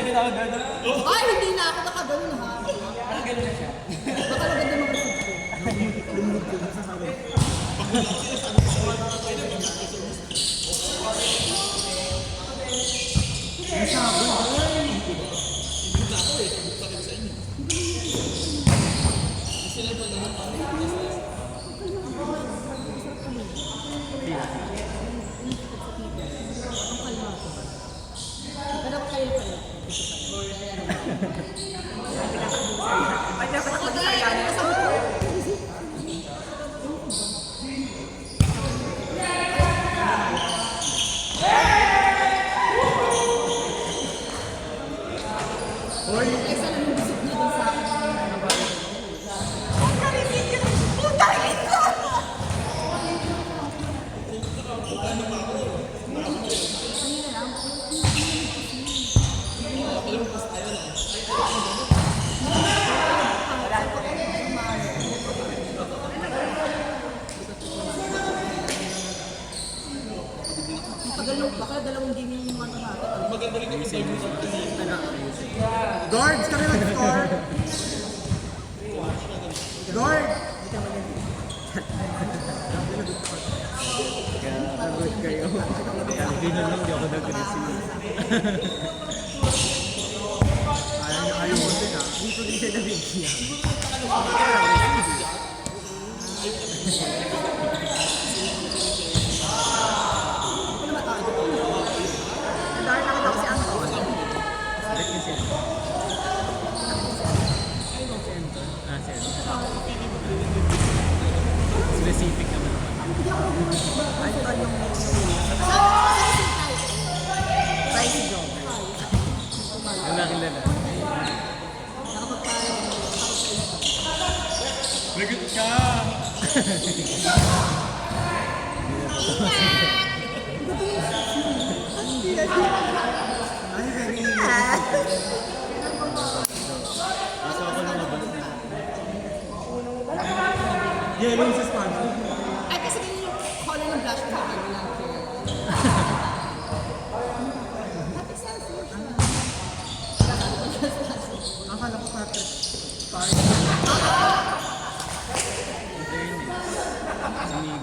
din ako gano'n. Ay, hindi na ako nakagano'n ha. Parang gano'n na siya. Baka maganda mag-receive ko. Lumulog ko sa sabi. Pero kayo pa rin. Ay, dapat ako magkakayanin. Isa lang yung bisip niya dun sa akin. Baka dalawang game yung ano natin. Maganda rin kami sa inyo. Guards, kami mag-score! Guard! Pagod kayo. Hindi na lang, hindi ako nag-receive. Ayaw mo din ah. Dito din siya nabigyan. Dahil nakita ko si Anton. Bakit kasi? Specific naman. Anton yung price job. Yung nakilala. Lagot ka! Ay, very Asa ako lumabas na. yellow sa sponsor. Ay, kasi ganyan yung color ng blush ko. Ano lang. Happy selfie. Akala ko Patrick. Sorry. Si Miggy.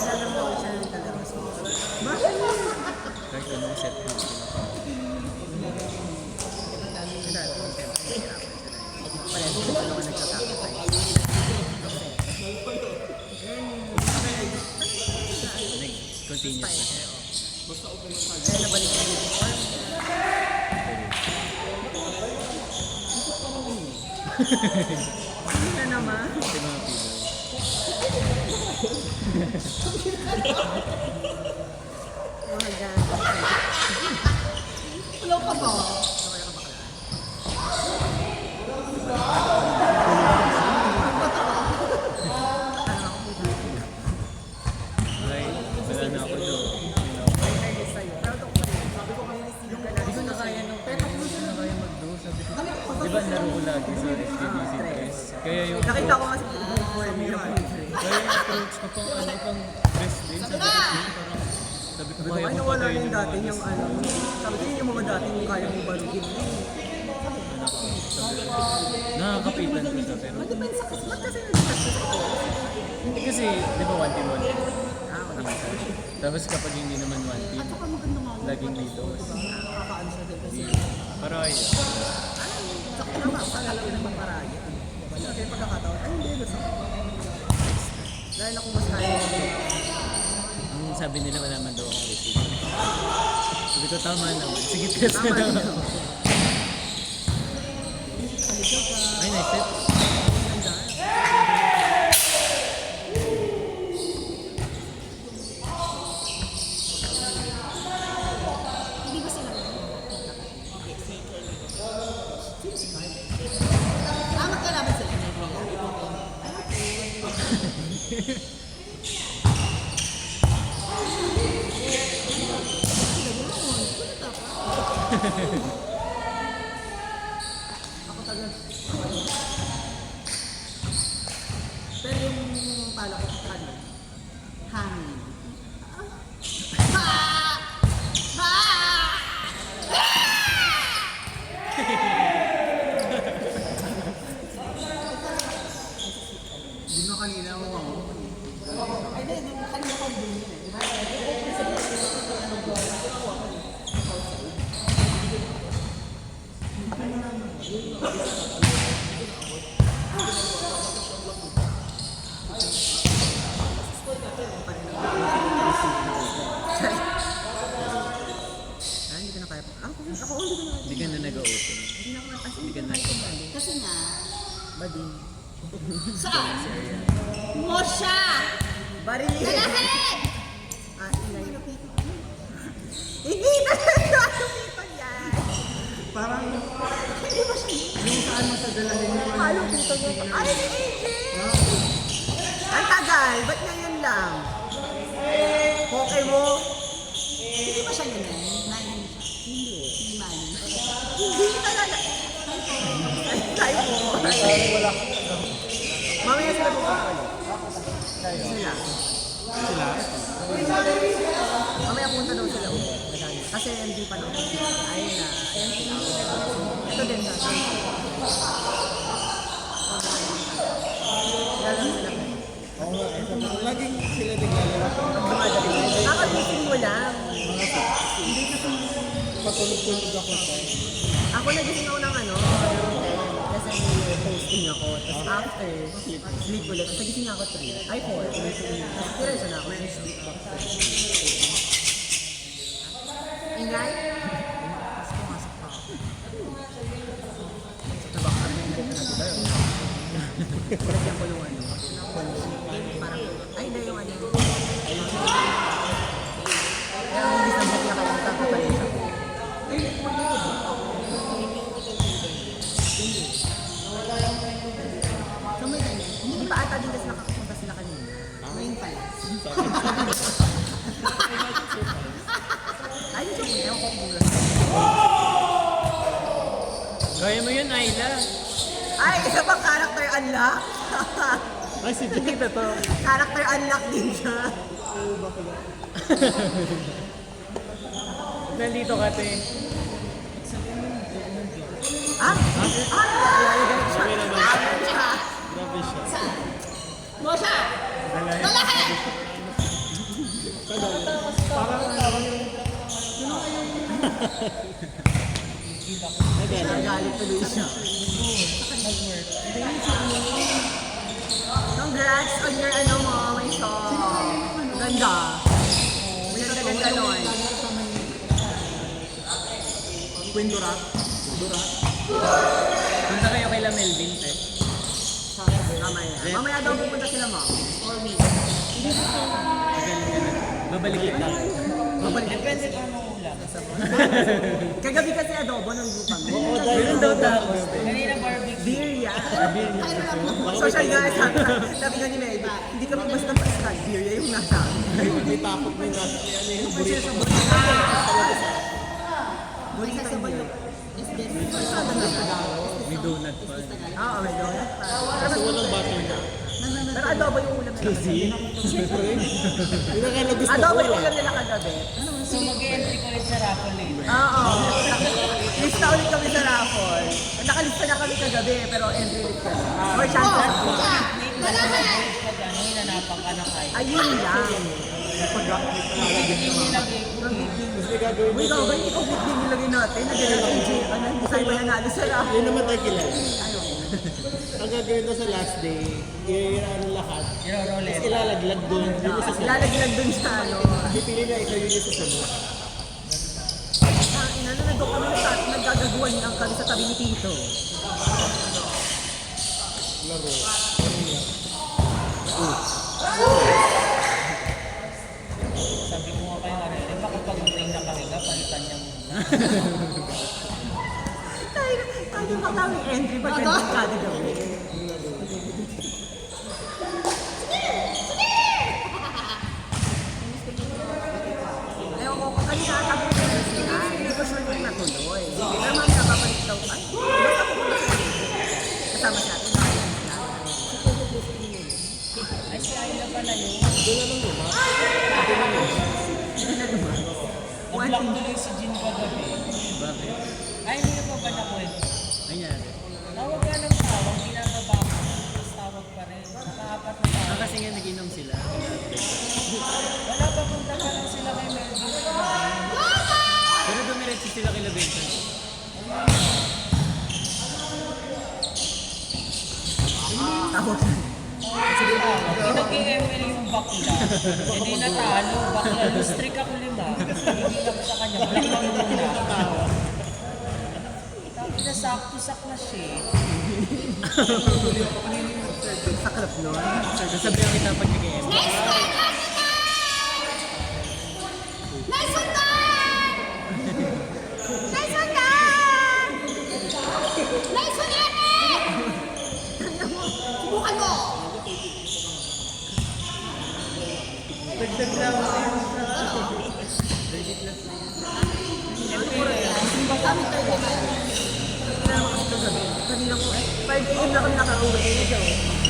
Alam mo siya yung talaga. Bakit? Kahit anong set mo. Continuous na siya. Kaya nabalik na uniform. Hindi na naman. Si mga pillow. Mga gano'n. Hello ka ba? Okay, wala na ako doon. Hindi ko na kaya nung hindi ko na kaya mag-do. Sabi ko, di ba laro ko lagi sa STBC Press? Kaya yung Nakita ko nga sa uniform niya. kaya yung approach ko pang ano pang press din. Sabi ko, parang sabi ko, kaya Ay, ko nawala patayin yung yung dati mga yung ano. Sabi ko yung mga dati yung kaya mong barugin. nakakapitan ko siya pero Depende sa kasi. Ba't kasi nag-test ko? kasi di ba one team one team? Ah, wala. Tapos kapag hindi naman one team, Saka maganda nga. laging dito. Nakakaano siya din kasi. Pero ay, Sakto naman. Palalaki naman paraya. Kasi pagkakataon, ay hindi. Gusto ko. Dahil ako mas kaya mo. ang sabi nila wala man daw akong receive. Sabi ko tama naman. Sige, test na daw ako. Ay, nice set. Hindi ba sila? Magkalaban sila. Ako tagal. Pero yung pala ko sa kanya, hangin. Ba! Ba! Hindi ko na kaya. Ako, hindi ko na. Hindi ka na nag-open. Hindi na ako. As in, Hindi ka na. Kasi nga, Bading. saan? Mo siya! Bari! Lalaki! Ingay. Hindi na lumipan yan. Parang, yung saan mo sa dalahin mo. Halong dito mo. Ay, si AJ! Ang tagal, ba't ngayon lang? Okay mo? Hindi ba siya ganun? Nine siya. Hindi. Hindi mali. Hindi talaga. Ay, tayo mo. Mamaya sila pupunta. Sila. Sila? Mamaya punta daw sila ulit. Kasi hindi pa naman. Ayun na. Ito din sa akin. Lalo sila. Oo nga, ito. Laging sila naglalaro. Kakagising mo lang. Hindi kasi patulog-tulog ako sa Ako nagising ako ng ano, kasi may posting ako. Tapos after, sleep ulit. Tapos nagising ako 3. Ay, 4. Tapos diretso na ako. Ingay? Tapos pumasok pa ako. Nabak kami yung book na diba yun? Lagyan ko yung ano. Parang, ay na yung ano. Kaya ang hindi sa book na kayo, tapos siya. So may ganyan. Hindi pa ata din kasi nakakapunta sila kanina. Ngayon pala. Ay, hindi ko ewan ko kung bulas. Kaya mo yun, Ayla. Ay, isa pang character unlock. Ay, si Jake to. Character unlock din siya. Nandito ka, te. Ah? Ah? Ilalagay siya. grabe siya. Mo siya! Lalaki! Nagalit tuloy siya. Congrats on your ano mo, may song. Ganda. Ganda ng ganon. Queen Durat. Punta kayo kay La Melvin, te. Mamaya. Mamaya daw pupunta sila mo. Or me. Magaling ka na. Babalik kita. Babalik. Depende pa mo ulam. Kagabi kasi adobo ng grupa mo. Oo, Meron daw tacos, te. Beer yan. Sabi niya. Social guys, sabi nga ni Melba, hindi kami basta basta beer yan yung nasa amin. May tapot mo yung nasa. Ano yung burrito. Burrito sa beer. Is this? May donut pa. Oo, may donut pa. Kasi walang butter na. Pero adobo yung ulam nila. Siyempre. Yung nakalagos na Adobo yung ulam. ulam nila kagabi. So mag-entry ko rin sa raffle eh. Oo. Lista ulit kami sa raffle. Nakalista na kami kagabi, pero entry ulit kami. More chances. Lalaki! Pag ano, hinanapan ka na kayo. Ayun lang. Hindi nilagay ko. Kasi gagawin mo Uy, gawin, ikaw bit din nilagay natin. Nagdala ng J. Ano, hindi tayo mananalo sa raffle. yun naman tayo kilala. Ang gagawin na sa last day, i-ano lahat. Iro-roll Tapos ilalaglag doon. Yun yung susunod. Lalaglag dun sa ano. Pipili na ikaw yun yung susunod. Ang ina, nandun kami naggagaguan lang kami sa tabi ni Tito. Laro. Sabi ko nga kayo ano, di ba kapag uling na pahinga, palitan niya muna. Tayo pa kami entry pag ganun kada gawin. Ewan ko, kanina sabi ko na sila, hindi ko sure kung natuloy. Pero mamaya babalik daw. Ay, basta pupunta sa dito. Kasama siya atin. Ay, si Ayla pala yun. Nag-block tuloy si Jean kagabi. Bakit? Ay, hindi na pa ba nakwento? Nangyari. Tawag ka ng tawag, ginagawa ko. Tapos tawag pa rin. Nakaapat na tawag. Kasi nga nag-inom sila. Wala pa punta pa lang sila kay Melvin. Pero dumiretso sila kay La Benson. tawag. Nag-ML yung bakla. Hindi natalo. Bakla. Strict ako 5. Hindi lang sa kanya. Balik lang muna. Tapos nasakto-sak na siya. Sa club nun. Sir, sasabihan kita pag nag-EM. Nice one, Dan! Nice one, Dan! Nice one, Eric! Subukan mo! Dagdag lang ako yun sa... Kanina ko, 5 a.m. na kami nakauwi.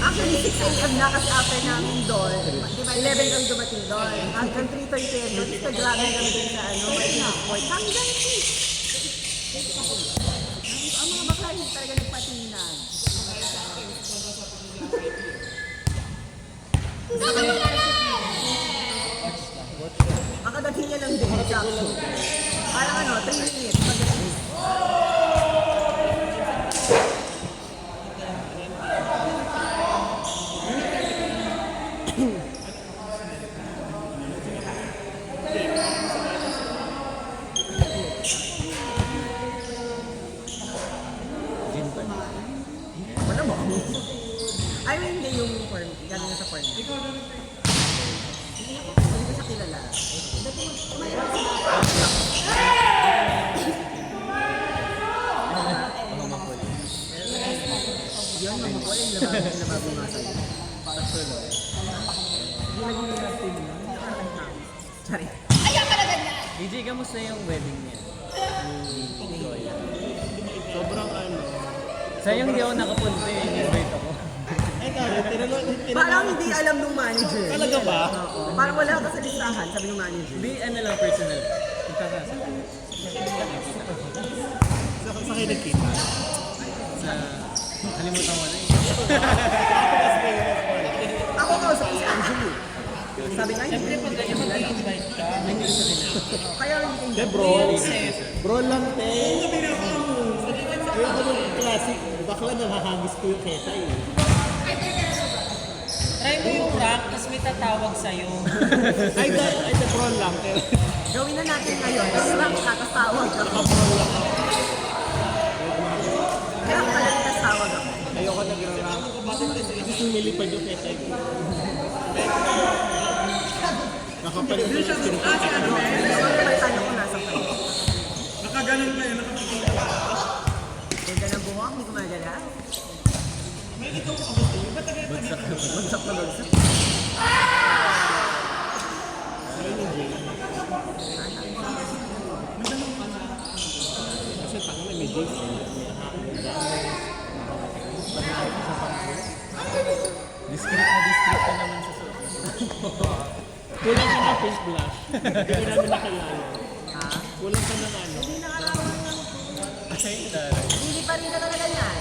Actually, 6 a.m. na kasi after namin doon. Di ba, 11 kami dumating doon. Hanggang 3:30 a.m. doon, Instagram na kami din sa ano, Marina Point. Kami ganun eh. Ang mga bakla hindi talaga nagpatinan. Makadating niya lang din. Sakto. Parang ano, 3 minutes. Pagdating. Gin pa. Wala mo. I mean, hindi yung form. Galing sa form. Hindi ko sa kilala. Mga makul. Yun, mamako yung lababo nga sa'yo. Actually, Hindi naging nila team yun. Sorry. Ayaw ka na ganyan! EJ, kamusta yung wedding niya? Ni Joy. Sobrang ano. Sayang hindi ako nakapunta eh. In-invite ako. Ay, kaya, Parang hindi alam nung manager. Talaga ba? Oo. Parang wala ka sa listahan, sabi nung manager. Hindi, ano lang, personal. Magkakasa. Sa kayo nagkita. Sa... Kalimutan ko na eh. Ako kausap ko si Angelo. Sabi nga, Siyempre, hindi. pag ganyan mag-invite ka. Kaya hindi Hindi, bro. Bro lang, te. Ayoko nung classic. Bakla nahahagis ko yung keta eh. Try mo yung rank, tapos may tatawag sa'yo. Ay, the bro lang. Te. Gawin na natin ngayon. Tapos lang, kakatawag ako. Kaya pala nagkatawag ako. Ayoko nag-rank. Kasi sumilipad yung keta eh. Nakapalit ko yung pinipad. Palitan ako nasa kayo. Nakaganon pa yun. Ganda ng buhok, hindi ko magala. Bagsak na bagsak. Kasi tangan na may jeans. Discreet ka naman sa suot. Kulang ka ng face blush. Hindi ko namin nakilala. Ha? Kulang ka ng ano. Hindi nakalaman ng... Ay, taray. Hindi pa rin na talaga yan.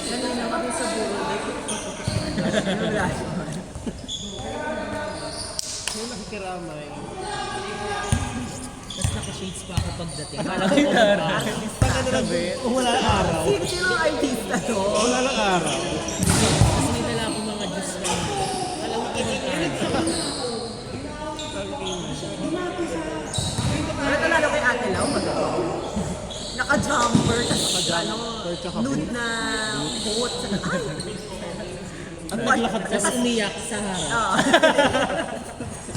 Kanina kami sa bulo. Yung nakikiramay. Tapos naka-shades pa ako pagdating. Kala Ay, ko taray. Sabi, kung wala ng araw. Sino ang artista to? Wala ng araw. Tapos may dala akong mga juice na yun. Kala ko kinakain. Pero talalo kay Ate Lau, naka-jumper, tapos ano, nude na coat. Ay! At naglakad ka. Tapos umiyak sa harap. Oo.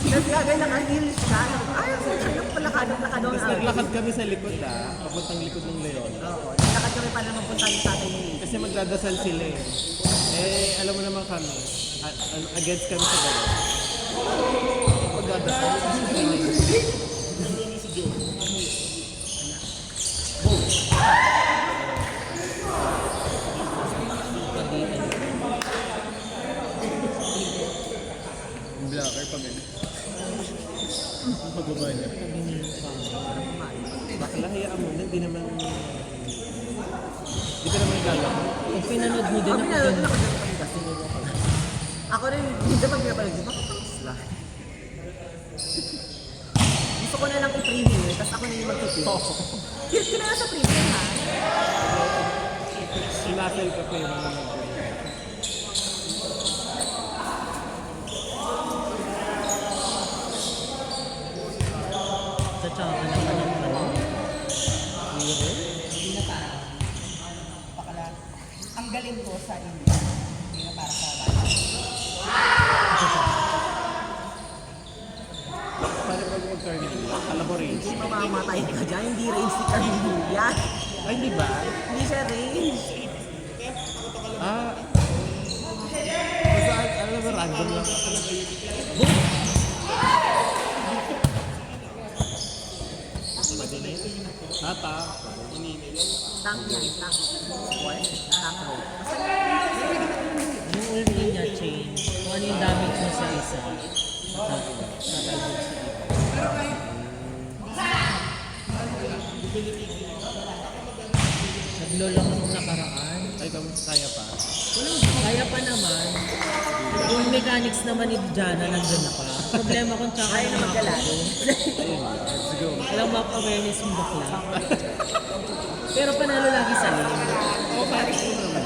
Tapos gagawin naka-heels siya. Ay, lakad Tapos ang naglakad kami sa likod papuntang likod ng Leon. Oo, lakad kami para mapunta yung tatay ni Nate. Kasi magdadasal sila eh. Eh, alam mo naman kami, against kami sa gano'n. Magdadasal. Yung blocker pag ano. Pagbaba niya. Bakla, hayaan mo na, di naman... Di ka naman galaw. Kung pinanood mo din Kami ako na, dun. ako rin, hindi pag pinapalagay, bakit ang sla? gusto ko na lang i-premiere, tapos ako na yung mag-tip. Kilala sa premiere, ha? Sinasal ka pa yung mga Sa tsaka ka naman ng ano. Hindi na para. Pakala. Ang galing ko sa inyo. Hindi na para sa bata. Paano pag mag-Carnegie? Collaboration. Hindi mamamatay ka dyan, hindi range si Carmelia. Ay, di ba? Hindi siya range. Ah. Basta, ano ba, random lang. Tata. Tank yan, tank. What? Tank rope. Yung ulti niya, chain. Kung ano yung damage mo sa isa. Tatalbog sa iba. Nag-lol ako nung nakaraan. Ay, kaya pa. Kaya pa naman. Yung mechanics naman ni Jana nandun na pa. Problema kung tsaka Ayaw na magkalaro. Alam mo, awareness yung bakla. Pero panalo lagi sa lane. Oo, pare ko naman.